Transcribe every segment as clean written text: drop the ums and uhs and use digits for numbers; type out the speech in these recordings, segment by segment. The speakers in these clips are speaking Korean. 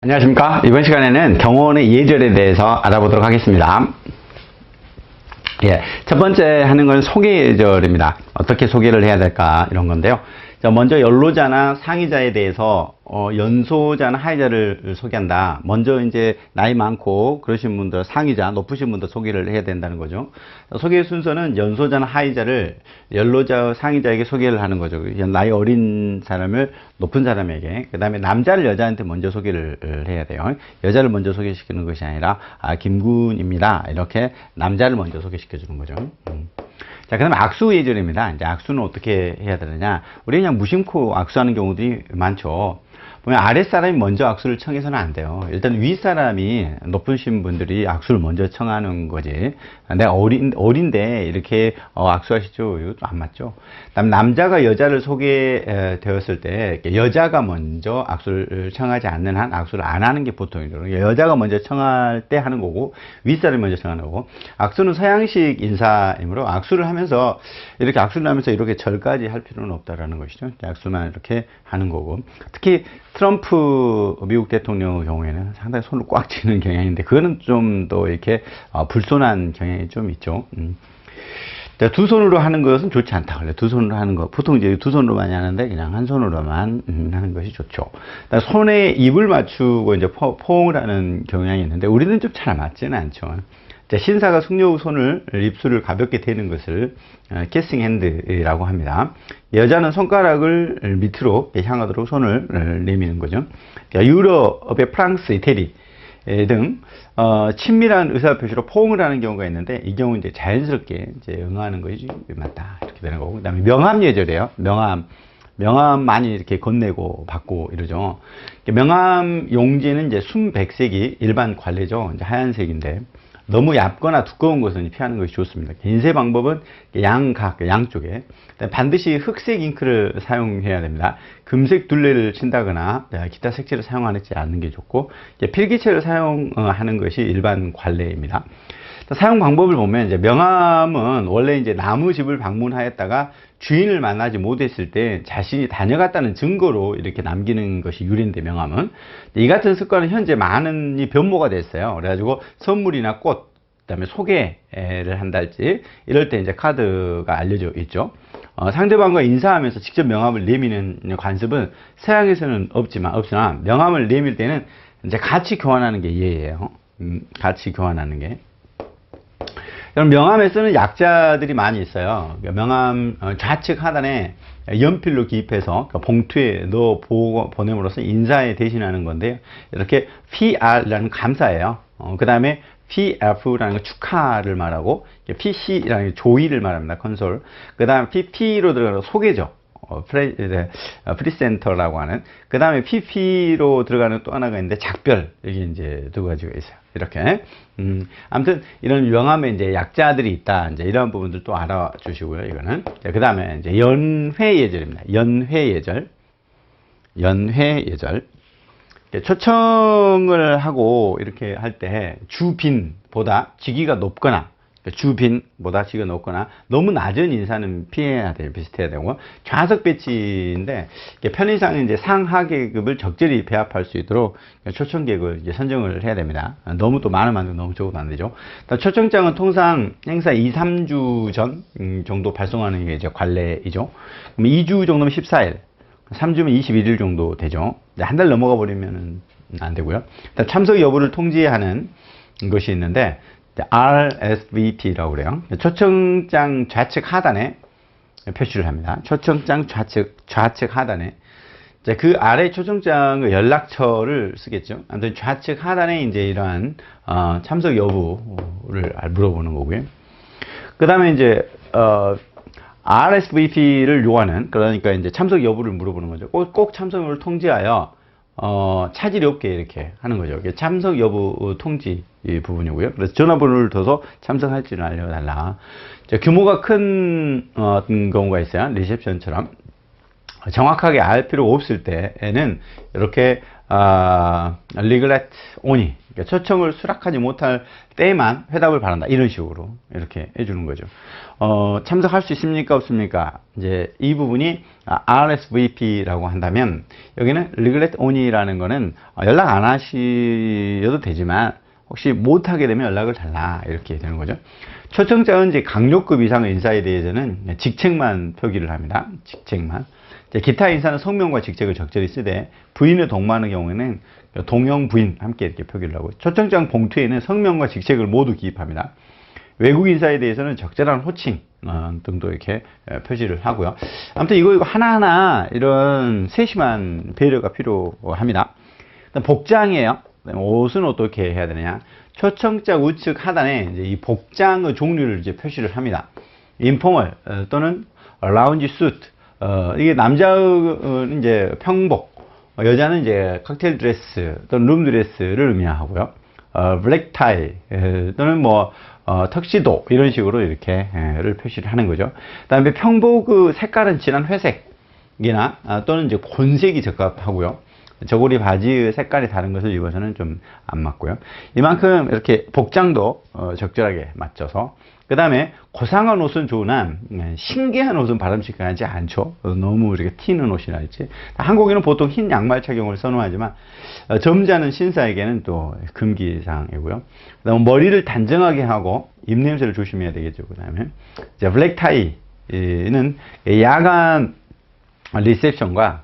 안녕하십니까. 이번 시간에는 경호원의 예절에 대해서 알아보도록 하겠습니다. 첫 번째 하는 건 소개 예절입니다. 어떻게 소개를 해야 될까 이런 건데요. 먼저 연로자나 상위자에 대해서 연소자나 하위자를 소개한다. 먼저 이제 나이 많고 그러신 분들, 상위자, 높으신 분들 소개를 해야 된다는 거죠. 소개 순서는 연소자나 하위자를 연로자, 상위자에게 소개를 하는 거죠. 나이 어린 사람을 높은 사람에게, 그 다음에 남자를 여자한테 먼저 소개를 해야 돼요. 여자를 먼저 소개시키는 것이 아니라 김군입니다, 이렇게 남자를 먼저 소개시켜 주는 거죠. 자, 그 다음에 악수 예절입니다. 이제 악수는 어떻게 해야 되느냐. 우리 그냥 무심코 악수하는 경우들이 많죠. 보면 아랫사람이 먼저 악수를 청해서는 안 돼요. 일단 윗사람이, 높으신 분들이 악수를 먼저 청하는 거지. 내가 어린데 이렇게 악수하시죠? 이것도 안 맞죠. 그다음 남자가 여자를 소개되었을 때 여자가 먼저 악수를 청하지 않는 한 악수를 안 하는 게 보통이죠. 여자가 먼저 청할 때 하는 거고 윗사람이 먼저 청하는 거고, 악수는 서양식 인사이므로 악수를 하면서 이렇게 절까지 할 필요는 없다라는 것이죠. 악수만 이렇게 하는 거고, 특히 트럼프 미국 대통령의 경우에는 상당히 손을 꽉 쥐는 경향인데, 그거는 좀 더 이렇게 불손한 경향이 좀 있죠. 두 손으로 하는 것은 좋지 않다. 두 손으로 하는 거, 보통 이제 두 손으로 많이 하는데 그냥 한 손으로만 하는 것이 좋죠. 손에 입을 맞추고 이제 포옹을 하는 경향이 있는데, 우리는 좀 잘 맞지는 않죠. 신사가 숙녀 후 손을, 입술을 가볍게 대는 것을 키싱 핸드라고 합니다. 여자는 손가락을 밑으로 향하도록 손을 내미는 거죠. 유럽의 프랑스, 이태리 등 친밀한 의사표시로 포옹을 하는 경우가 있는데, 이 경우는 이제 자연스럽게 이제 응하는 것이 맞다, 이렇게 되는 거고. 그다음에 명함 예절이에요. 명함 많이 이렇게 건네고 받고 이러죠. 명함 용지는 이제 순백색이 일반 관례죠. 이제 하얀색인데, 너무 얇거나 두꺼운 것은 피하는 것이 좋습니다. 인쇄 방법은 양쪽에 반드시 흑색 잉크를 사용해야 됩니다. 금색 둘레를 친다거나 기타 색칠을 사용하지 않는 게 좋고, 필기체를 사용하는 것이 일반 관례입니다. 사용 방법을 보면, 이제 명함은 원래 이제 나무집을 방문하였다가 주인을 만나지 못했을 때 자신이 다녀갔다는 증거로 이렇게 남기는 것이 유래인데, 명함은 이 같은 습관은 현재 많은 변모가 됐어요. 그래가지고 선물이나 꽃, 그다음에 소개를 한달지 이럴 때 이제 카드가 알려져 있죠. 상대방과 인사하면서 직접 명함을 내미는 관습은 서양에서는 없으나 명함을 내밀 때는 이제 같이 교환하는 게 예예요. 같이 교환하는 게. 그럼 명함에 쓰는 약자들이 많이 있어요. 명함 좌측 하단에 연필로 기입해서 봉투에 넣어 보냄으로써 인사에 대신하는 건데요. 이렇게 PR라는 감사예요. 그 다음에 PF라는 건 축하를 말하고, PC라는 게 조의를 말합니다. 컨솔. 그 다음에 PP로 들어가는 소개죠. 프리센터라고 하는. 그 다음에 PP로 들어가는 또 하나가 있는데, 작별. 여기 이제 두 가지가 있어요. 이렇게. 아무튼 이런 명함에 이제 약자들이 있다. 이제 이런 부분들 또 알아주시고요. 이거는. 그 다음에 이제 연회 예절입니다. 연회 예절. 초청을 하고 이렇게 할 때 주빈보다 직위가 높거나, 너무 낮은 인사는 피해야 돼요. 비슷해야 되고, 좌석 배치인데 편의상 이제 상하계급을 적절히 배합할 수 있도록 초청객을 이제 선정을 해야 됩니다. 너무 또 많으면 너무 적어도 안 되죠. 초청장은 통상 행사 2-3주 전 정도 발송하는 게 이제 관례이죠. 그럼 2주 정도면 14일, 3주면 21일 정도 되죠. 한 달 넘어가 버리면 안 되고요. 참석 여부를 통지하는 것이 있는데, RSVP라고 그래요. 초청장 좌측 하단에 표시를 합니다. 초청장 좌측 하단에. 그 아래 초청장의 연락처를 쓰겠죠. 아무튼 좌측 하단에 이제 이러한 참석 여부를 물어보는 거고요. 그 다음에 이제 RSVP를 요하는, 그러니까 이제 참석 여부를 물어보는 거죠. 꼭 참석을 통지하여 차질이 없게 이렇게 하는 거죠. 이게 참석 여부 통지 부분이고요. 그래서 전화번호를 둬서 참석할지를 알려달라. 규모가 큰 경우가 있어요. 리셉션처럼. 정확하게 알 필요 없을 때에는 이렇게 regret only, 그러니까 초청을 수락하지 못할 때만 회답을 바란다. 이런 식으로 이렇게 해주는 거죠. 참석할 수 있습니까? 없습니까? 이제 이 부분이 RSVP라고 한다면 여기는 regret only라는 거는 연락 안 하셔도 되지만 혹시 못하게 되면 연락을 달라. 이렇게 되는 거죠. 초청자는 이제 강요급 이상의 인사에 대해서는 직책만 표기를 합니다. 직책만. 기타 인사는 성명과 직책을 적절히 쓰되 부인을 동반하는 경우에는 동형 부인 함께 이렇게 표기를 하고 초청장 봉투에는 성명과 직책을 모두 기입합니다. 외국 인사에 대해서는 적절한 호칭 등도 이렇게 표시를 하고요. 아무튼 이거 하나하나 이런 세심한 배려가 필요합니다. 복장이에요. 옷은 어떻게 해야 되느냐? 초청자 우측 하단에 이제 이 복장의 종류를 이제 표시를 합니다. 인포멀 또는 라운지 수트. 이게 남자의 이제 평복, 여자는 이제 칵테일 드레스 또는 룸 드레스를 의미하고요. 블랙 타이 또는 뭐 턱시도 이런 식으로 이렇게를 표시를 하는 거죠. 그다음에 평복의 색깔은 진한 회색이나 또는 이제 곤색이 적합하고요. 저고리 바지의 색깔이 다른 것을 입어서는 좀 안 맞고요. 이만큼 이렇게 복장도 적절하게 맞춰서 그 다음에 고상한 옷은 좋으나 신기한 옷은 바람직하지 않죠. 너무 이렇게 튀는 옷이랄지. 한국인은 보통 흰 양말 착용을 선호하지만 점잖은 신사에게는 또 금기사항이고요. 그다음에 머리를 단정하게 하고 입냄새를 조심해야 되겠죠. 그 다음에 블랙 타이는 야간 리셉션과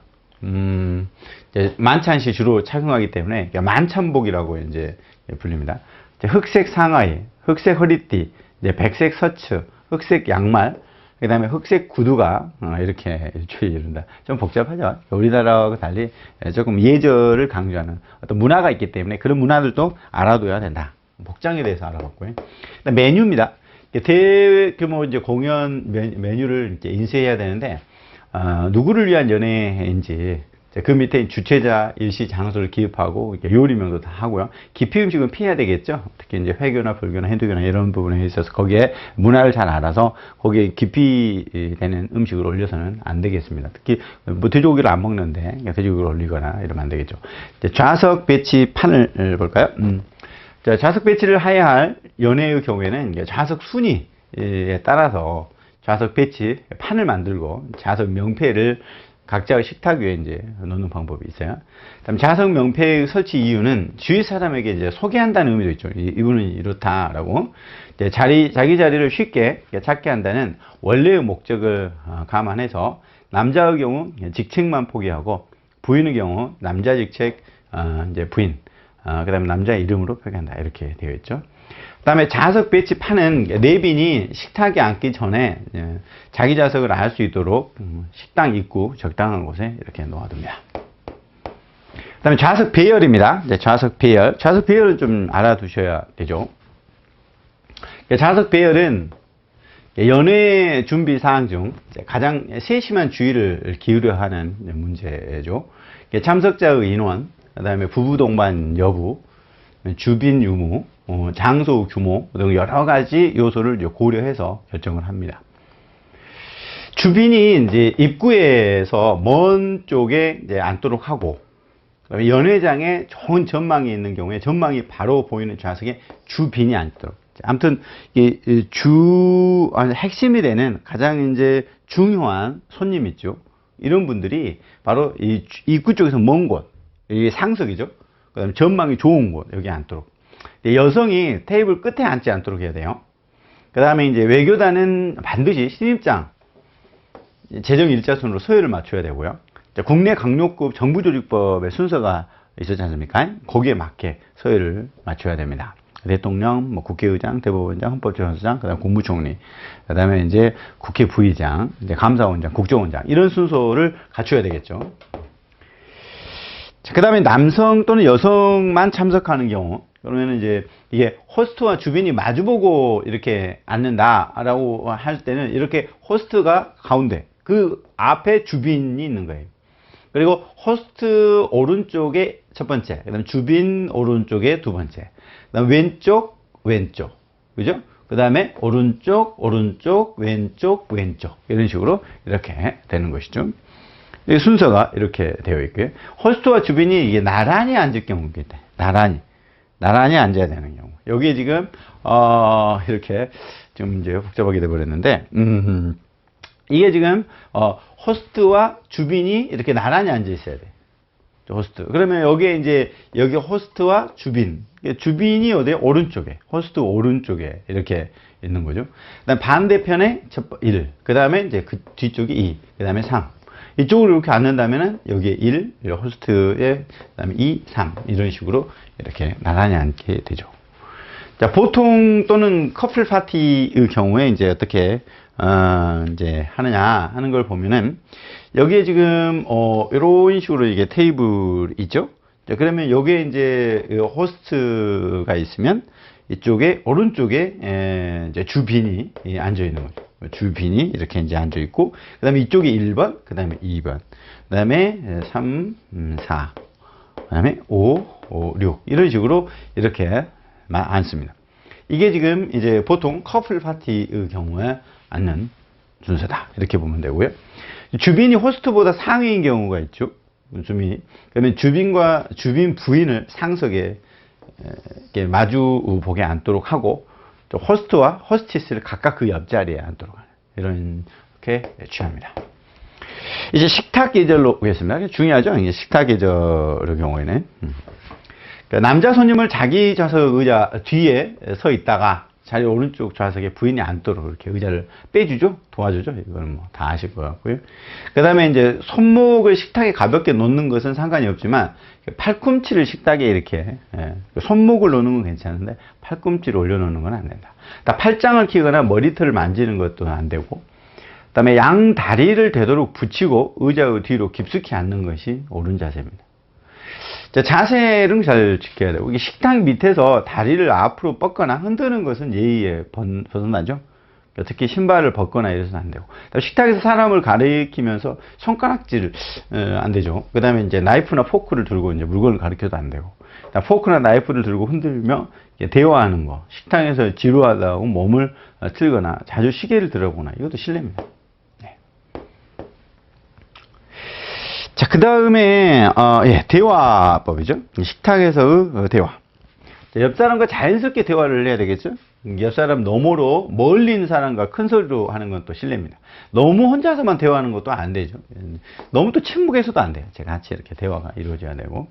만찬시 주로 착용하기 때문에 만찬복이라고 이제 불립니다. 흑색 상하이, 흑색 허리띠, 백색 셔츠, 흑색 양말, 그 다음에 흑색 구두가 이렇게 이른다. 좀 복잡하죠. 우리나라와 달리 조금 예절을 강조하는 어떤 문화가 있기 때문에 그런 문화들도 알아둬야 된다. 복장에 대해서 알아봤고요. 메뉴입니다. 대규모 이제 공연 메뉴를 이렇게 인쇄해야 되는데 누구를 위한 연회인지 그 밑에 주최자, 일시, 장소를 기입하고 요리명도 다 하고요. 기피 음식은 피해야 되겠죠. 특히 이제 회교나 불교나 힌두교나 이런 부분에 있어서 거기에 문화를 잘 알아서 거기에 기피되는 음식을 올려서는 안 되겠습니다. 특히 뭐 돼지고기를 안 먹는데 돼지고기를 올리거나 이러면 안 되겠죠. 좌석 배치 판을 볼까요? 자, 좌석 배치를 해야 할 연회의 경우에는 좌석 순위에 따라서 좌석 배치 판을 만들고 좌석 명패를 각자의 식탁 위에 이제 놓는 방법이 있어요. 그다음 좌석 명패의 설치 이유는 주위 사람에게 이제 소개한다는 의미도 있죠. 이분은 이렇다라고 자기 자리를 쉽게 찾게 한다는 원래의 목적을 감안해서 남자의 경우 직책만 포기하고 부인의 경우 남자 직책 이제 부인 그다음에 남자 이름으로 표기한다 이렇게 되어 있죠. 그 다음에 좌석 배치판은 내빈이 식탁에 앉기 전에 자기 좌석을 알 수 있도록 식당 입구 적당한 곳에 이렇게 놓아둡니다. 그 다음에 좌석 배열입니다. 좌석 배열. 좌석 배열은 좀 알아두셔야 되죠. 좌석 배열은 연회 준비 사항 중 가장 세심한 주의를 기울여 하는 문제죠. 참석자의 인원, 그 다음에 부부 동반 여부, 주빈 유무, 장소 규모 등 여러 가지 요소를 고려해서 결정을 합니다. 주빈이 이제 입구에서 먼 쪽에 이제 앉도록 하고, 그다음에 연회장에 좋은 전망이 있는 경우에 전망이 바로 보이는 좌석에 주빈이 앉도록. 아무튼 핵심이 되는 가장 이제 중요한 손님 있죠. 이런 분들이 바로 이 입구 쪽에서 먼 곳, 이 상석이죠. 그다음에 전망이 좋은 곳 여기 앉도록. 여성이 테이블 끝에 앉지 않도록 해야 돼요. 그 다음에 이제 외교단은 반드시 신입장 재정 일자순으로 서열을 맞춰야 되고요. 국내 강요급 정부조직법의 순서가 있었지 않습니까? 거기에 맞게 서열을 맞춰야 됩니다. 대통령, 뭐 국회의장, 대법원장, 헌법재판소장, 그다음 국무총리, 그다음에 이제 국회 부의장, 이제 감사원장, 국정원장 이런 순서를 갖춰야 되겠죠. 그 다음에 남성 또는 여성만 참석하는 경우, 그러면 이제 이게 호스트와 주빈이 마주보고 이렇게 앉는다라고 할 때는 이렇게 호스트가 가운데, 그 앞에 주빈이 있는 거예요. 그리고 호스트 오른쪽에 첫 번째, 그 다음에 주빈 오른쪽에 두 번째, 그 다음에 왼쪽, 그죠? 그 다음에 오른쪽, 왼쪽, 이런 식으로 이렇게 되는 것이죠. 순서가 이렇게 되어 있고요. 호스트와 주빈이 이게 나란히 앉을 경우입니다. 나란히. 나란히 앉아야 되는 경우. 여기에 지금, 이렇게 좀 이제 복잡하게 돼버렸는데, 이게 지금, 호스트와 주빈이 이렇게 나란히 앉아 있어야 돼. 호스트. 그러면 여기에 이제, 여기 호스트와 주빈. 주빈이 어디에? 오른쪽에. 호스트 오른쪽에 이렇게 있는 거죠. 그 다음 반대편에 1. 그 다음에 이제 그 뒤쪽이 2. 그 다음에 3. 이쪽으로 이렇게 앉는다면은 여기에 1, 호스트에, 그 다음에 2, 3. 이런 식으로 이렇게 나란히 앉게 되죠. 자, 보통 또는 커플 파티의 경우에 이제 어떻게, 이제 하느냐 하는 걸 보면은 여기에 지금, 이런 식으로 이게 테이블이 있죠? 자, 그러면 여기에 이제 호스트가 있으면 이쪽에, 오른쪽에, 이제 주빈이 앉아 있는 거죠. 주빈이 이렇게 이제 앉아 있고, 그 다음에 이쪽에 1번, 그 다음에 2번, 그 다음에 3, 4, 그 다음에 5, 6. 이런 식으로 이렇게 앉습니다. 이게 지금 이제 보통 커플 파티의 경우에 앉는 순서다. 이렇게 보면 되고요. 주빈이 호스트보다 상위인 경우가 있죠. 주빈이. 그러면 주빈과 주빈 부인을 상석에 이렇게 마주 보게 앉도록 하고, 또 호스트와 호스티스를 각각 그 옆자리에 앉도록 하는 이렇게 취합니다. 이제 식탁 계절로 오겠습니다. 중요하죠. 이제 식탁 계절의 경우에는 남자 손님을 자기 좌석 의자 뒤에 서 있다가 자리 오른쪽 좌석에 부인이 앉도록 이렇게 의자를 빼주죠. 도와주죠. 이건 뭐 다 아실 것 같고요. 그 다음에 이제 손목을 식탁에 가볍게 놓는 것은 상관이 없지만 팔꿈치를 식탁에 이렇게 손목을 놓는 건 괜찮은데 팔꿈치를 올려놓는 건 안 된다. 팔짱을 끼거나 머리털을 만지는 것도 안 되고, 그 다음에 양 다리를 되도록 붙이고 의자의 뒤로 깊숙이 앉는 것이 옳은 자세입니다. 자, 자세를 잘 지켜야 되고, 이게 식탁 밑에서 다리를 앞으로 뻗거나 흔드는 것은 예의에 벗어나죠. 특히 신발을 벗거나 이래서는 안 되고, 식탁에서 사람을 가리키면서 손가락질 안 되죠. 그 다음에 이제 나이프나 포크를 들고 이제 물건을 가리켜도 안 되고, 포크나 나이프를 들고 흔들며 대화하는 거, 식탁에서 지루하다고 몸을 틀거나 자주 시계를 들어보나, 이것도 실례입니다. 자, 그 다음에, 대화법이죠. 식탁에서의 대화. 자, 옆 사람과 자연스럽게 대화를 해야 되겠죠. 옆 사람 너머로 멀리 있는 사람과 큰 소리로 하는 건 또 실례입니다. 너무 혼자서만 대화하는 것도 안 되죠. 너무 또 침묵해서도 안 돼요. 제가 같이 이렇게 대화가 이루어져야 되고.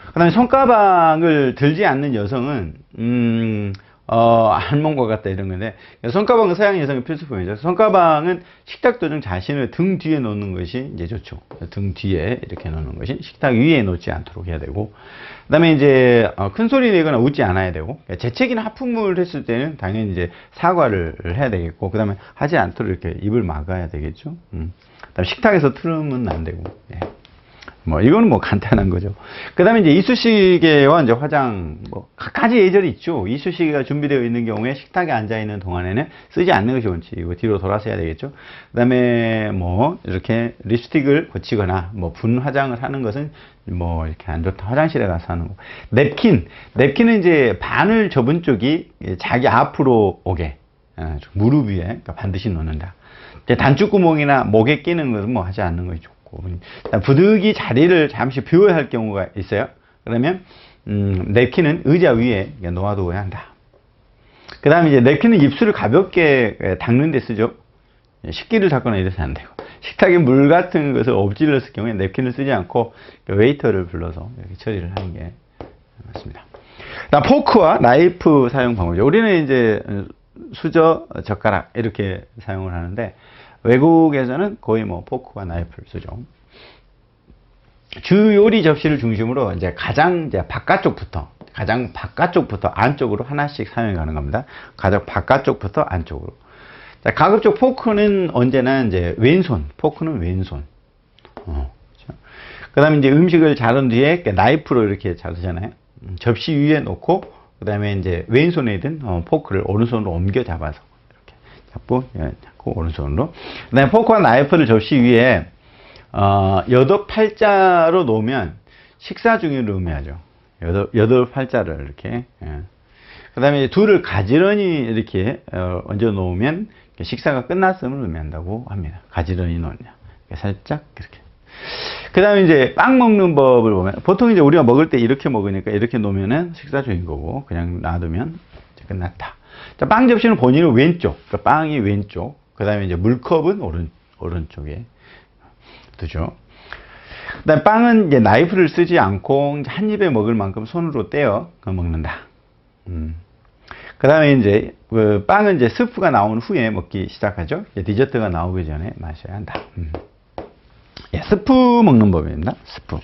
그 다음에 손가방을 들지 않는 여성은, 할멈과 같다 이런 건데, 손가방은 서양 여성의 필수품이죠. 손가방은 식탁 도중 자신을 등 뒤에 놓는 것이 이제 좋죠. 등 뒤에 이렇게 놓는 것이, 식탁 위에 놓지 않도록 해야 되고, 그 다음에 이제 큰 소리 내거나 웃지 않아야 되고, 재채기나 하품을 했을 때는 당연히 이제 사과를 해야 되겠고, 그 다음에 하지 않도록 이렇게 입을 막아야 되겠죠. 그 다음에 식탁에서 틀으면 안 되고, 뭐 이거는 뭐 간단한 거죠. 그 다음에 이제 이쑤시개와 이제 화장, 뭐 각가지 예절이 있죠. 이쑤시개가 준비되어 있는 경우에 식탁에 앉아 있는 동안에는 쓰지 않는 것이 원칙이고 뒤로 돌아서 해야 되겠죠. 그 다음에 뭐 이렇게 립스틱을 고치거나 뭐 분 화장을 하는 것은 뭐 이렇게 안 좋다. 화장실에 가서 하는 거. 냅킨은 이제 반을 접은 쪽이 자기 앞으로 오게, 무릎 위에 그러니까 반드시 놓는다. 단추구멍이나 목에 끼는 것은 뭐 하지 않는 것이 좋고, 부득이 자리를 잠시 비워야 할 경우가 있어요. 그러면 냅킨은 의자 위에 놓아두어야 한다. 그 다음에 이제 냅킨은 입술을 가볍게 닦는 데 쓰죠. 식기를 닦거나 이래서 안 되고, 식탁에 물 같은 것을 엎질렀을 경우에 냅킨을 쓰지 않고 웨이터를 불러서 이렇게 처리를 하는 게 맞습니다. 포크와 나이프 사용 방법이죠. 우리는 이제 수저, 젓가락 이렇게 사용을 하는데, 외국에서는 거의 뭐 포크와 나이프를 쓰죠. 주 요리 접시를 중심으로 이제 가장 바깥쪽부터 안쪽으로 하나씩 사용이 가능합니다. 가장 바깥쪽부터 안쪽으로. 자, 가급적 포크는 언제나 이제 왼손, 포크는 왼손. 그 다음에 이제 음식을 자른 뒤에 나이프로 이렇게 자르잖아요. 접시 위에 놓고, 그 다음에 이제 왼손에든 포크를 오른손으로 옮겨 잡아서 이렇게 잡고 오른손으로. 그 다음에 포크와 나이프를 접시 위에 여덟 팔자로 놓으면 식사 중을 의미하죠. 여덟 팔자를 이렇게. 그 다음에 둘을 가지런히 이렇게 얹어 놓으면 식사가 끝났음을 의미한다고 합니다. 가지런히 놓냐. 살짝 이렇게. 그 다음에 이제 빵 먹는 법을 보면, 보통 이제 우리가 먹을 때 이렇게 먹으니까 이렇게 놓으면은 식사 중인 거고, 그냥 놔두면 이제 끝났다. 자, 빵 접시는 본인은 왼쪽, 그러니까 빵이 왼쪽, 그 다음에 이제 물컵은 오른쪽에 두죠. 그 다음에 빵은 이제 나이프를 쓰지 않고 한 입에 먹을 만큼 손으로 떼어 먹는다. 그 다음에 이제 그 빵은 이제 스프가 나온 후에 먹기 시작하죠. 디저트가 나오기 전에 마셔야 한다. 예, 스프 먹는 법입니다. 스프.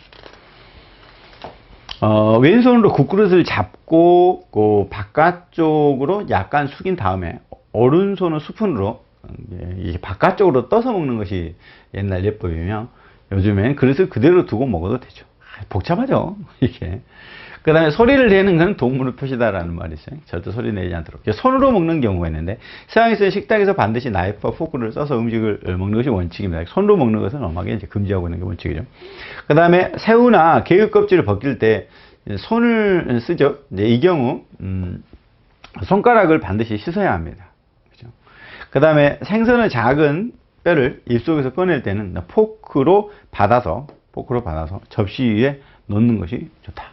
왼손으로 국그릇을 잡고 그 바깥쪽으로 약간 숙인 다음에 오른손은 스푼으로 이게 바깥쪽으로 떠서 먹는 것이 옛날 예법이며, 요즘엔 그릇을 그대로 두고 먹어도 되죠. 복잡하죠, 이게. 그 다음에 소리를 내는 건 동물의 표시다라는 말이 있어요. 절대 소리 내지 않도록. 손으로 먹는 경우가 있는데, 서양에서는 식탁에서 반드시 나이프와 포크를 써서 음식을 먹는 것이 원칙입니다. 손으로 먹는 것은 엄하게 이제 금지하고 있는 게 원칙이죠. 그 다음에 새우나 개육 껍질을 벗길 때 손을 쓰죠. 이제 이 경우 손가락을 반드시 씻어야 합니다. 그죠? 그 다음에 생선의 작은 뼈를 입속에서 꺼낼 때는 포크로 받아서 접시 위에 놓는 것이 좋다.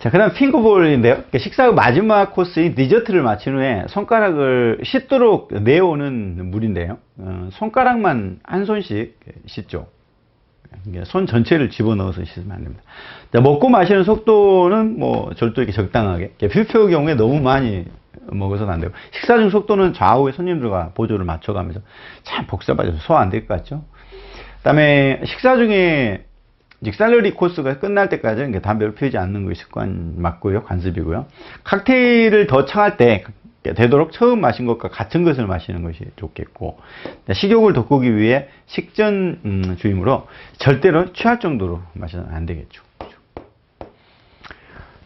자, 그 다음 핑거볼인데요. 식사 후 마지막 코스인 디저트를 마친 후에 손가락을 씻도록 내오는 물인데요. 손가락만 한 손씩 씻죠. 손 전체를 집어넣어서 씻으면 안 됩니다. 자, 먹고 마시는 속도는 뭐 절도 이렇게 적당하게. 뷔페의 경우에 너무 많이 먹어서는 안 되고, 식사 중 속도는 좌우의 손님들과 보조를 맞춰가면서 참 복잡하죠. 소화 안 될 것 같죠. 그 다음에 식사 중에 샐러리 코스가 끝날 때까지 담배를 피우지 않는 것이 습관 맞고요, 관습이고요. 칵테일을 더 청할 때 되도록 처음 마신 것과 같은 것을 마시는 것이 좋겠고, 식욕을 돋구기 위해 식전 주의므로 절대로 취할 정도로 마시면 안 되겠죠.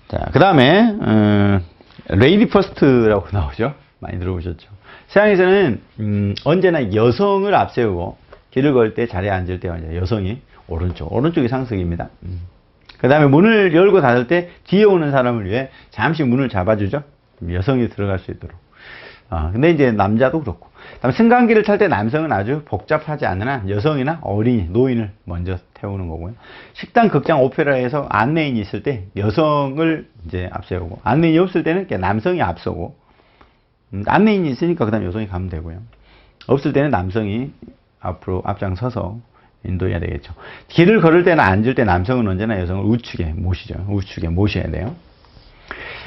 자, 그 다음에 레이디 퍼스트라고 나오죠. 많이 들어보셨죠. 서양에서는 언제나 여성을 앞세우고 길을 걸 때 자리에 앉을 때 여성이 오른쪽이 상석입니다. 그 다음에 문을 열고 닫을 때 뒤에 오는 사람을 위해 잠시 문을 잡아주죠. 여성이 들어갈 수 있도록. 근데 이제 남자도 그렇고. 그다음에 승강기를 탈 때 남성은 아주 복잡하지 않은 한 여성이나 어린이, 노인을 먼저 태우는 거고요. 식당, 극장, 오페라에서 안내인이 있을 때 여성을 이제 앞세우고, 안내인이 없을 때는 남성이 앞서고, 안내인이 있으니까 그 다음에 여성이 가면 되고요. 없을 때는 남성이 앞으로 앞장서서 인도해야 되겠죠. 길을 걸을 때나 앉을 때 남성은 언제나 여성을 우측에 모시죠. 우측에 모셔야 돼요.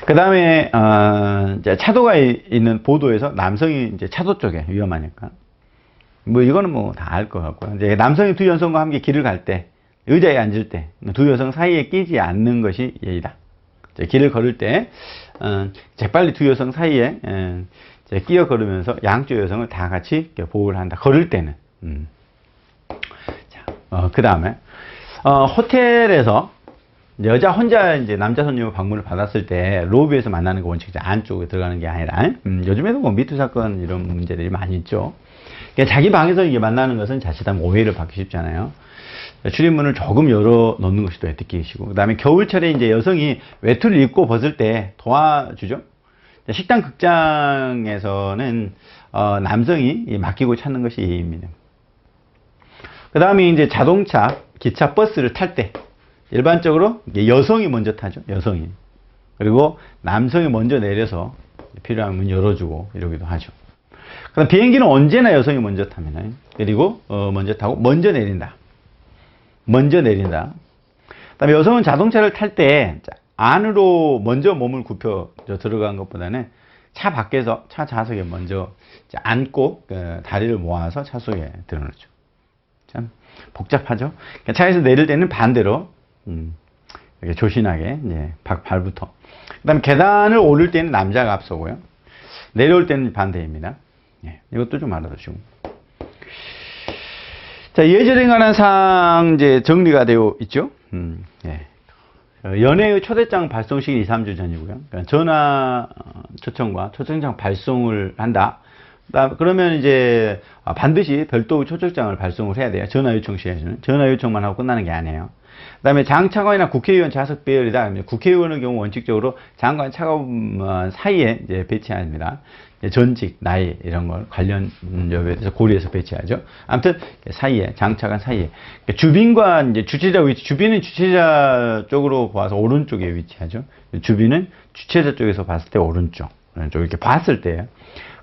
그 다음에 차도가 있는 보도에서 남성이 이제 차도 쪽에 위험하니까, 뭐 이거는 뭐 다 알 것 같고요. 이제 남성이 두 여성과 함께 길을 갈 때, 의자에 앉을 때 두 여성 사이에 끼지 않는 것이 예의다. 길을 걸을 때 재빨리 두 여성 사이에 끼어 걸으면서 양쪽 여성을 다 같이 보호를 한다. 걸을 때는. 그 다음에 호텔에서 여자 혼자 이제 남자 손님을 방문을 받았을 때 로비에서 만나는 거 원칙이죠. 안쪽에 들어가는 게 아니라, 요즘에도 뭐 미투 사건 이런 문제들이 많이 있죠. 그러니까 자기 방에서 이게 만나는 것은 자칫하면 오해를 받기 쉽잖아요. 출입문을 조금 열어 놓는 것이 또 에티켓이고, 그 다음에 겨울철에 이제 여성이 외투를 입고 벗을 때 도와주죠. 식당, 극장에서는 남성이 맡기고 찾는 것이 예의입니다. 그 다음에 이제 자동차, 기차, 버스를 탈 때 일반적으로 여성이 먼저 타죠. 여성이. 그리고 남성이 먼저 내려서 필요하면 문 열어주고 이러기도 하죠. 그다음 비행기는 언제나 여성이 먼저 탑니다. 그리고 먼저 타고 먼저 내린다. 먼저 내린다. 그다음에 여성은 자동차를 탈 때 안으로 먼저 몸을 굽혀 들어간 것보다는 차 밖에서 차 좌석에 먼저 앉고 다리를 모아서 차 속에 들어놓죠. 참 복잡하죠. 그러니까 차에서 내릴 때는 반대로 이렇게 조신하게 이제 발부터. 그다음에 계단을 오를 때는 남자가 앞서고요. 내려올 때는 반대입니다. 예, 이것도 좀 알아두시고. 자, 예절에 관한 사항 이제 정리가 되어 있죠. 예. 연회의 초대장 발송 시기 2, 3주 전이고요. 그러니까 전화 초청과 초청장 발송을 한다. 그러면 이제 반드시 별도의 초청장을 발송을 해야 돼요. 전화 요청 시에는. 전화 요청만 하고 끝나는 게 아니에요. 그다음에 장차관이나 국회의원 좌석 배열이다. 국회의원의 경우 원칙적으로 장관 차관 사이에 이제 배치합니다. 전직, 나이 이런 걸 관련 여부에 대해서 고려해서 배치하죠. 아무튼 사이에 장차관 사이에 주빈과 이제 주최자 위치, 주빈은 주최자 쪽으로 봐서 오른쪽에 위치하죠. 주빈은 주최자 쪽에서 봤을 때 오른쪽 이렇게 봤을 때예요.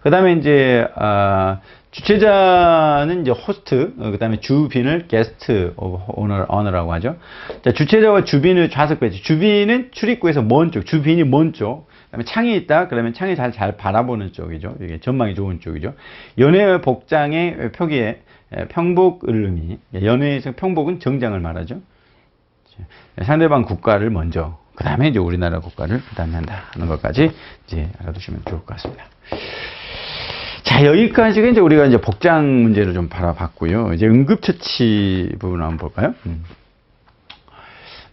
그다음에 이제 주최자는 이제 호스트, 그다음에 주빈을 게스트 오너라고 하죠. 자, 주최자와 주빈의 좌석 배치. 주빈은 출입구에서 먼 쪽, 주빈이 먼 쪽. 그다음에 창이 있다. 그러면 창이 잘 바라보는 쪽이죠. 이게 전망이 좋은 쪽이죠. 연회 복장의 표기에 평복을 의미. 연회에서 평복은 정장을 말하죠. 상대방 국가를 먼저, 그다음에 이제 우리나라 국가를 그다음에 한다는 것까지 이제 알아두시면 좋을 것 같습니다. 자, 여기까지가 이제 우리가 이제 복장 문제를 좀 바라봤고요. 이제 응급처치 부분 한번 볼까요?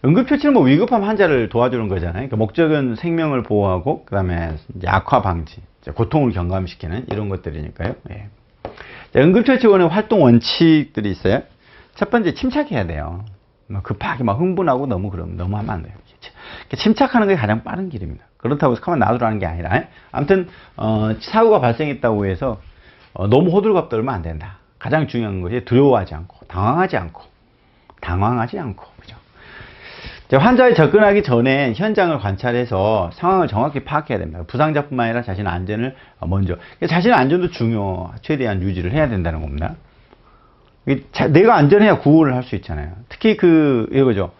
응급처치는 뭐 위급한 환자를 도와주는 거잖아요. 그러니까 목적은 생명을 보호하고, 그 다음에 악화 방지, 고통을 경감시키는 이런 것들이니까요. 예. 자, 응급처치원의 활동 원칙들이 있어요. 첫 번째, 침착해야 돼요. 급하게 막 흥분하고 너무 하면 안 돼요. 침착하는 게 가장 빠른 길입니다. 그렇다고 해서 가만 놔두라는 게 아니라, 아무튼 사고가 발생했다고 해서 너무 호들갑 떨면 안 된다. 가장 중요한 것이 두려워하지 않고 당황하지 않고 그죠? 환자에 접근하기 전에 현장을 관찰해서 상황을 정확히 파악해야 됩니다. 부상자뿐만 아니라 자신의 안전을 먼저, 자신의 안전도 최대한 유지를 해야 된다는 겁니다. 내가 안전해야 구호를 할 수 있잖아요. 특히 이거죠.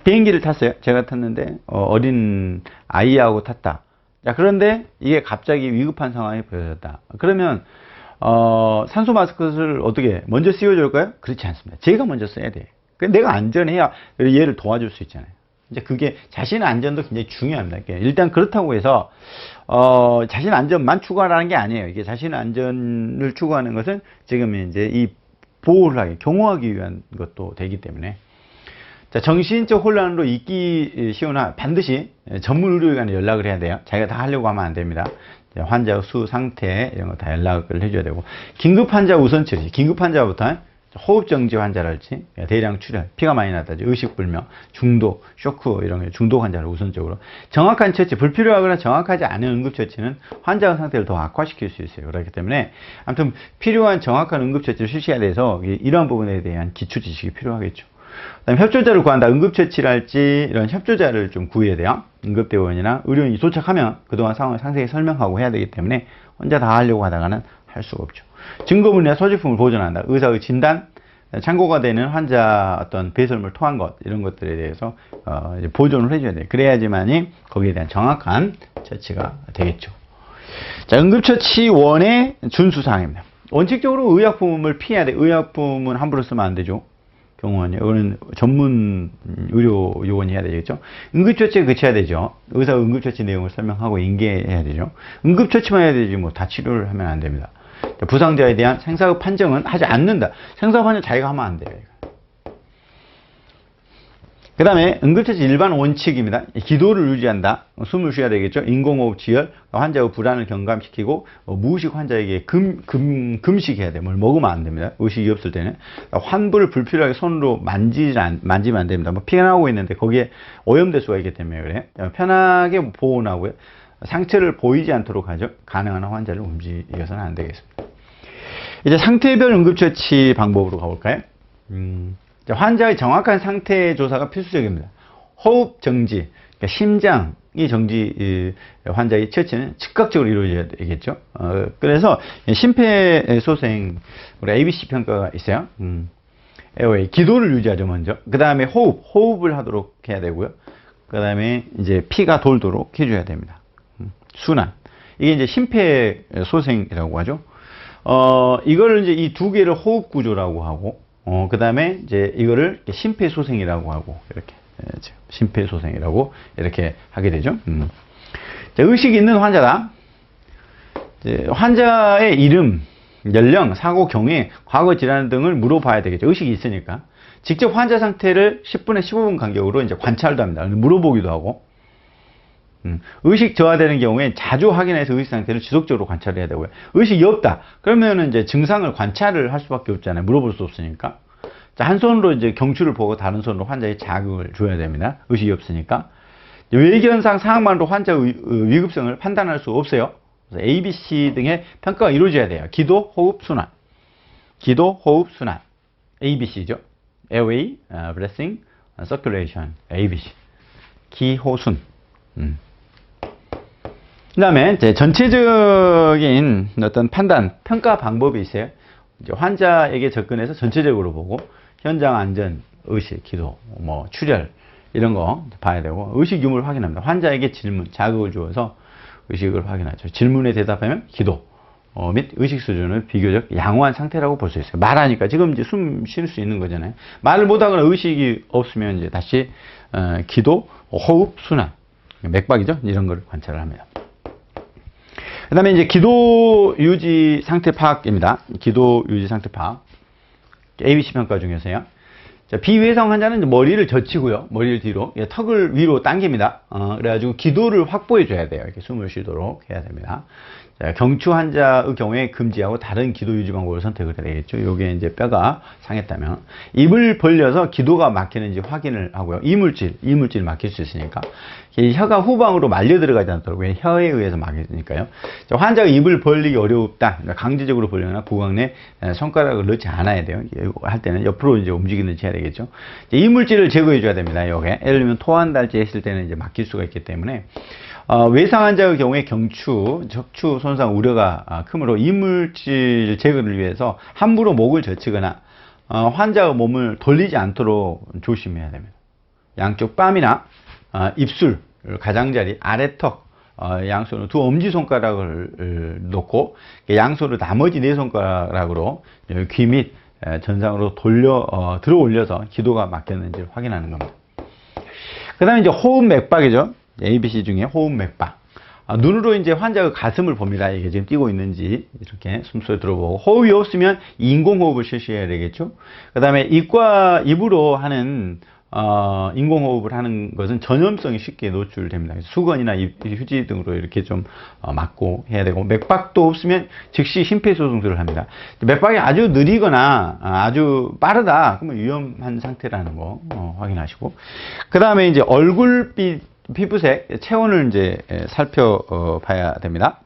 비행기를 탔어요. 제가 탔는데 어린 아이하고 탔다. 자, 그런데 이게 갑자기 위급한 상황이 벌어졌다. 그러면 산소 마스크를 어떻게 먼저 씌워줄까요? 그렇지 않습니다. 제가 먼저 써야 돼요. 내가 안전해야 얘를 도와줄 수 있잖아요. 이제 그게 자신의 안전도 굉장히 중요합니다. 일단 그렇다고 해서 자신의 안전만 추구하라는 게 아니에요. 이게 자신의 안전을 추구하는 것은 지금 이제 이 보호를 경호하기 위한 것도 되기 때문에. 자, 정신적 혼란으로 있기 쉬우나 반드시 전문 의료기관에 연락을 해야 돼요. 자기가 다 하려고 하면 안 됩니다. 환자 수, 상태 이런 거 다 연락을 해줘야 되고, 긴급 환자 우선 처리. 긴급 환자부터 호흡정지 환자랄지, 대량 출혈, 피가 많이 났다지, 의식불명, 중독, 쇼크 이런 게 중독 환자를 우선적으로. 정확한 처치, 불필요하거나 정확하지 않은 응급처치는 환자의 상태를 더 악화시킬 수 있어요. 그렇기 때문에 아무튼 필요한 정확한 응급처치를 실시해야 돼서 이러한 부분에 대한 기초 지식이 필요하겠죠. 그다음에 협조자를 구한다. 응급처치랄지 이런 협조자를 좀 구해야 돼요. 응급대원이나 의료인이 도착하면 그동안 상황을 상세히 설명하고 해야 되기 때문에 혼자 다 하려고 하다가는 할 수가 없죠. 증거물이나 소지품을 보존한다. 의사의 진단, 참고가 되는 환자 어떤 배설물 토한 것 이런 것들에 대해서 이제 보존을 해줘야 돼요. 그래야지만이 거기에 대한 정확한 처치가 되겠죠. 자, 응급처치원의 준수사항입니다. 원칙적으로 의약품을 피해야 돼. 의약품은 함부로 쓰면 안 되죠. 경호원이. 이거는 전문 의료 요원이 해야 되겠죠. 응급처치에 그쳐야 되죠. 의사가 응급처치 내용을 설명하고 인계해야 되죠. 응급처치만 해야 되지 뭐 다 치료를 하면 안 됩니다. 부상자에 대한 생사의 판정은 하지 않는다. 생사의 판정 자기가 하면 안 돼요. 그 다음에 응급처치 일반 원칙입니다. 기도를 유지한다. 숨을 쉬어야 되겠죠. 인공호흡 지혈, 환자의 불안을 경감시키고 무의식 환자에게 금식해야 돼요. 뭘 먹으면 안 됩니다. 의식이 없을 때는. 환부를 불필요하게 손으로 만지면 안 됩니다. 뭐 피가 나오고 있는데 거기에 오염될 수가 있기 때문에 그래. 편하게 보온하고요. 상처를 보이지 않도록 하죠. 가능한 한 환자를 움직여서는 안 되겠습니다. 이제 상태별 응급처치 방법으로 가볼까요? 환자의 정확한 상태 조사가 필수적입니다. 호흡 정지, 그러니까 심장이 정지, 환자의 처치는 즉각적으로 이루어져야 되겠죠. 그래서 심폐소생, 우리 ABC 평가가 있어요. 에어웨이, 기도를 유지하죠, 먼저. 그 다음에 호흡을 하도록 해야 되고요. 그 다음에 이제 피가 돌도록 해줘야 됩니다. 순환. 이게 이제 심폐소생이라고 하죠. 이걸 이제 이 두 개를 호흡구조라고 하고, 그 다음에 이제 이거를 심폐소생이라고 하고, 이렇게. 심폐소생이라고 이렇게 하게 되죠. 자, 의식이 있는 환자다. 환자의 이름, 연령, 사고 경위, 과거 질환 등을 물어봐야 되겠죠. 의식이 있으니까. 직접 환자 상태를 10분에 15분 간격으로 이제 관찰도 합니다. 물어보기도 하고. 의식 저하되는 경우에 자주 확인해서 의식 상태를 지속적으로 관찰해야 되고요. 의식이 없다. 그러면은 이제 증상을 관찰을 할 수밖에 없잖아요. 물어볼 수 없으니까. 자, 한 손으로 이제 경추를 보고 다른 손으로 환자의 자극을 줘야 됩니다. 의식이 없으니까. 외견상 상황만으로 환자의 위급성을 판단할 수 없어요. 그래서 A, B, C 등의 평가가 이루어져야 돼요. 기도, 호흡, 순환. 기도, 호흡, 순환. A, B, C죠. Airway, breathing, circulation. A, B, C. 기호순. 그 다음에 이제 전체적인 어떤 판단, 평가 방법이 있어요. 이제 환자에게 접근해서 전체적으로 보고, 현장 안전, 의식, 기도, 뭐, 출혈, 이런 거 봐야 되고, 의식 유무를 확인합니다. 환자에게 질문, 자극을 주어서 의식을 확인하죠. 질문에 대답하면 기도, 및 의식 수준을 비교적 양호한 상태라고 볼 수 있어요. 말하니까 지금 이제 숨 쉴 수 있는 거잖아요. 말을 못하거나 의식이 없으면 이제 다시, 기도, 호흡, 순환, 맥박이죠. 이런 걸 관찰을 합니다. 그 다음에 이제 기도 유지 상태 파악입니다. 기도 유지 상태 파악. ABC 평가 중에서요. 자, 비외상 환자는 이제 머리를 젖히고요. 머리를 뒤로, 턱을 위로 당깁니다. 그래가지고 기도를 확보해 줘야 돼요. 이렇게 숨을 쉬도록 해야 됩니다. 자, 경추 환자의 경우에 금지하고 다른 기도 유지 방법을 선택을 해야 되겠죠. 요게 이제 뼈가 상했다면. 입을 벌려서 기도가 막히는지 확인을 하고요. 이물질 막힐 수 있으니까. 혀가 후방으로 말려 들어가지 않도록, 왜 혀에 의해서 막히니까요. 자, 환자가 입을 벌리기 어렵다. 강제적으로 벌리거나 구강 내 손가락을 넣지 않아야 돼요. 할 때는 옆으로 이제 움직이는지 해야 되겠죠. 이물질을 제거해 줘야 됩니다. 요게. 예를 들면 토한달제 했을 때는 이제 막힐 수가 있기 때문에. 외상 환자의 경우에 경추, 척추 손상 우려가 크므로 이물질 제거를 위해서 함부로 목을 젖히거나 환자의 몸을 돌리지 않도록 조심해야 됩니다. 양쪽 뺨이나 입술, 가장자리, 아래턱, 양손으로 두 엄지손가락을 놓고 양손으로 나머지 네 손가락으로 귀 및 전상으로 들어 올려서 기도가 막혔는지 확인하는 겁니다. 그 다음에 이제 호흡 맥박이죠. ABC 중에 호흡 맥박. 눈으로 이제 환자의 가슴을 봅니다. 이게 지금 뛰고 있는지 이렇게 숨소리 들어보고, 호흡이 없으면 인공호흡을 실시해야 되겠죠. 그 다음에 입으로 하는 인공호흡을 하는 것은 전염성이 쉽게 노출됩니다. 수건이나 휴지 등으로 이렇게 좀 막고 해야 되고, 맥박도 없으면 즉시 심폐소생술을 합니다. 맥박이 아주 느리거나 아주 빠르다 그러면 위험한 상태라는 거 확인하시고, 그 다음에 이제 얼굴빛, 피부색, 체온을 이제 살펴봐야 됩니다.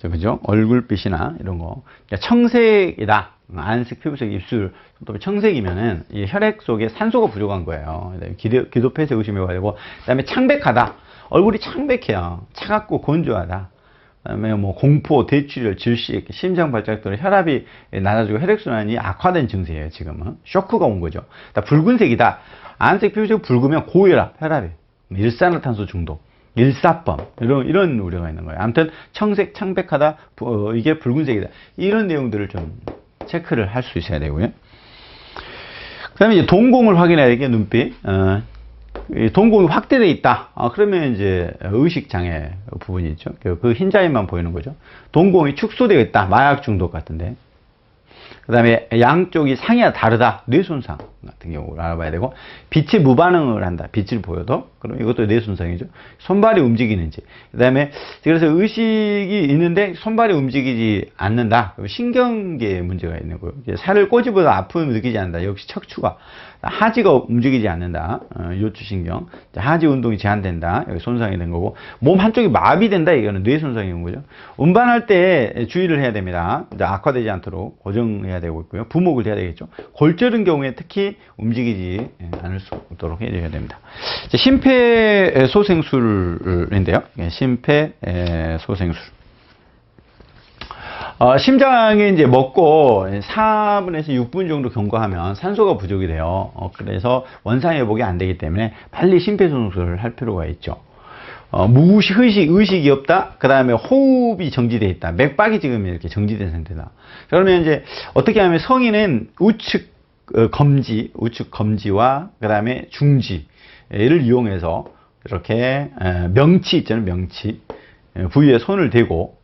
그죠? 얼굴빛이나 이런 거. 청색이다. 안색, 피부색, 입술, 손톱이 청색이면은 이 혈액 속에 산소가 부족한 거예요. 기도 폐쇄 의심해야 되고, 그 다음에 창백하다. 얼굴이 창백해요. 차갑고 건조하다. 그 다음에 뭐 공포, 대출혈, 질식, 심장 발작 또는 혈압이 낮아지고 혈액순환이 악화된 증세예요. 지금은 쇼크가 온 거죠. 붉은색이다. 안색, 피부색 붉으면 고혈압, 혈압이, 일산화탄소 중독, 일사범, 이런 우려가 있는 거예요. 아무튼 청색, 창백하다, 이게 붉은색이다. 이런 내용들을 좀 체크를 할 수 있어야 되고요. 그 다음에 이제 동공을 확인해야 되게 눈빛. 동공이 확대되어 있다. 그러면 이제 의식장애 부분이 있죠. 그 흰자위만 보이는 거죠. 동공이 축소되어 있다. 마약 중독 같은데. 그 다음에 양쪽이 상이와 다르다. 뇌손상 같은 경우를 알아봐야 되고, 빛에 무반응을 한다. 빛을 보여도. 그럼 이것도 뇌손상이죠. 손발이 움직이는지. 그 다음에 그래서 의식이 있는데 손발이 움직이지 않는다. 그럼 신경계에 문제가 있는 거예요. 살을 꼬집어도 아픔을 느끼지 않는다. 역시 척추가. 하지가 움직이지 않는다. 요추신경. 하지 운동이 제한된다. 여기 손상이 된 거고, 몸 한쪽이 마비된다. 이거는 뇌손상이 온 거죠. 운반할 때 주의를 해야 됩니다. 악화되지 않도록 고정해야 되고 있고요. 부목을 해야 되겠죠. 골절인 경우에 특히 움직이지 않을 수 있도록 해줘야 됩니다. 심폐소생술인데요. 심폐소생술. 심장이 이제 먹고 4분에서 6분 정도 경과하면 산소가 부족이 돼요. 그래서 원상 회복이 안 되기 때문에 빨리 심폐소생술을 할 필요가 있죠. 무의식, 의식이 없다. 그 다음에 호흡이 정지되어 있다. 맥박이 지금 이렇게 정지된 상태다. 그러면 이제 어떻게 하면 성인은 우측 검지와 그 다음에 중지를 이용해서 이렇게 명치 있잖아요. 명치 부위에 손을 대고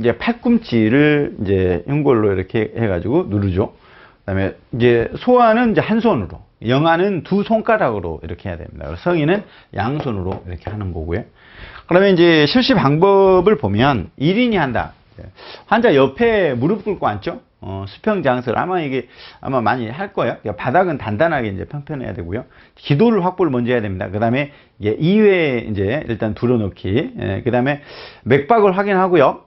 이제 팔꿈치를 이제 흉골로 이렇게 해가지고 누르죠. 그다음에 이제 소아는 이제 한 손으로, 영아는 두 손가락으로 이렇게 해야 됩니다. 성인은 양손으로 이렇게 하는 거고요. 그러면 이제 실시 방법을 보면 1인이 한다. 환자 옆에 무릎 꿇고 앉죠. 수평 장설 아마 많이 할 거예요. 그러니까 바닥은 단단하게 이제 평평해야 되고요. 기도를 확보를 먼저 해야 됩니다. 그 다음에 2회 이제 일단 둘러놓기. 그 다음에 맥박을 확인하고요.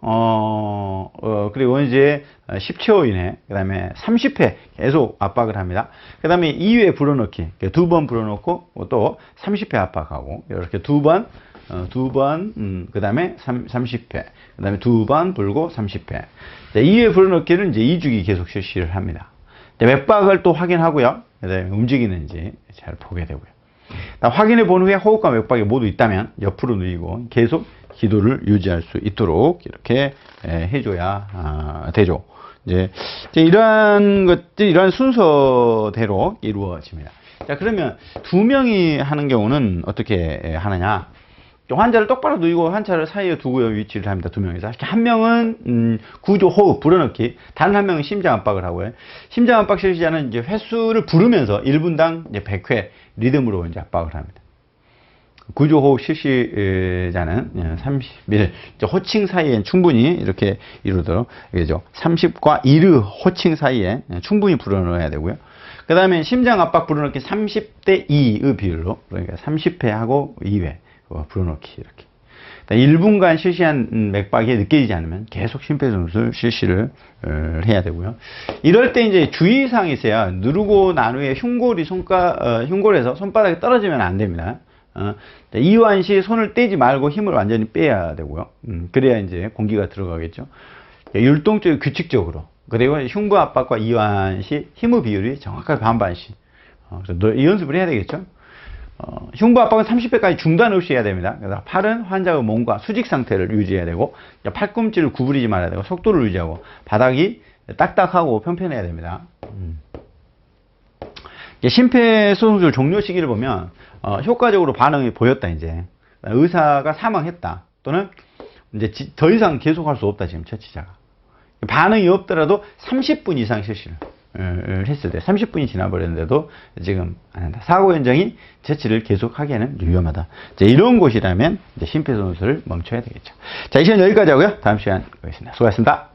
그리고 이제 10초 이내, 그 다음에 30회 계속 압박을 합니다. 그 다음에 2회 불어넣기. 2번 불어넣고 또 30회 압박하고 이렇게 두 번, 그 다음에 30회, 그 다음에 2번 불고 30회. 2회 불어넣기는 이제 2주기 계속 실시를 합니다. 맥박을 또 확인하고요. 그 다음에 움직이는지 잘 보게 되고요. 확인해 본 후에 호흡과 맥박이 모두 있다면 옆으로 누이고 계속 기도를 유지할 수 있도록 이렇게 해줘야 되죠. 이제 이러한 것들, 이러한 순서대로 이루어집니다. 자, 그러면 2명이 하는 경우는 어떻게 하느냐? 환자를 똑바로 누이고 환자를 사이에 두고 위치를 합니다. 2명이서. 한 명은 구조 호흡 불어넣기, 다른 한 명은 심장 압박을 하고요. 심장 압박 실시자는 이제 횟수를 부르면서 1분당 이제 100회 리듬으로 이제 압박을 합니다. 구조 호흡 실시자는 30일 호칭 사이에 충분히 이렇게 이루도록 그죠. 30과 1의 호칭 사이에 충분히 불어넣어야 되고요. 그 다음에 심장 압박 불어넣기 30대 2의 비율로, 그러니까 30회 하고 2회 불어넣기 이렇게. 1분간 실시한 맥박이 느껴지지 않으면 계속 심폐소생술 실시를 해야 되고요. 이럴 때 이제 주의사항이 있어요. 누르고 난 후에 흉골에서 손바닥이 떨어지면 안 됩니다. 이완 시 손을 떼지 말고 힘을 완전히 빼야 되고요. 그래야 이제 공기가 들어가겠죠. 율동적이고 규칙적으로. 그리고 흉부 압박과 이완 시 힘의 비율이 정확하게 반반씩. 그래서 이 연습을 해야 되겠죠. 흉부 압박은 30회까지 중단 없이 해야 됩니다. 그래서 팔은 환자의 몸과 수직 상태를 유지해야 되고, 팔꿈치를 구부리지 말아야 되고, 속도를 유지하고, 바닥이 딱딱하고 평평해야 됩니다. 심폐소생술 종료 시기를 보면 효과적으로 반응이 보였다. 이제 의사가 사망했다, 또는 이제 더 이상 계속할 수 없다. 지금 처치자가 반응이 없더라도 30분 이상 실시를 했을 때, 30분이 지나버렸는데도 지금 안 한다. 사고 현장이 처치를 계속하기에는 위험하다. 자, 이런 곳이라면 심폐소생술을 멈춰야 되겠죠. 자, 이 시간 여기까지 하고요. 다음 시간 보겠습니다. 수고하셨습니다.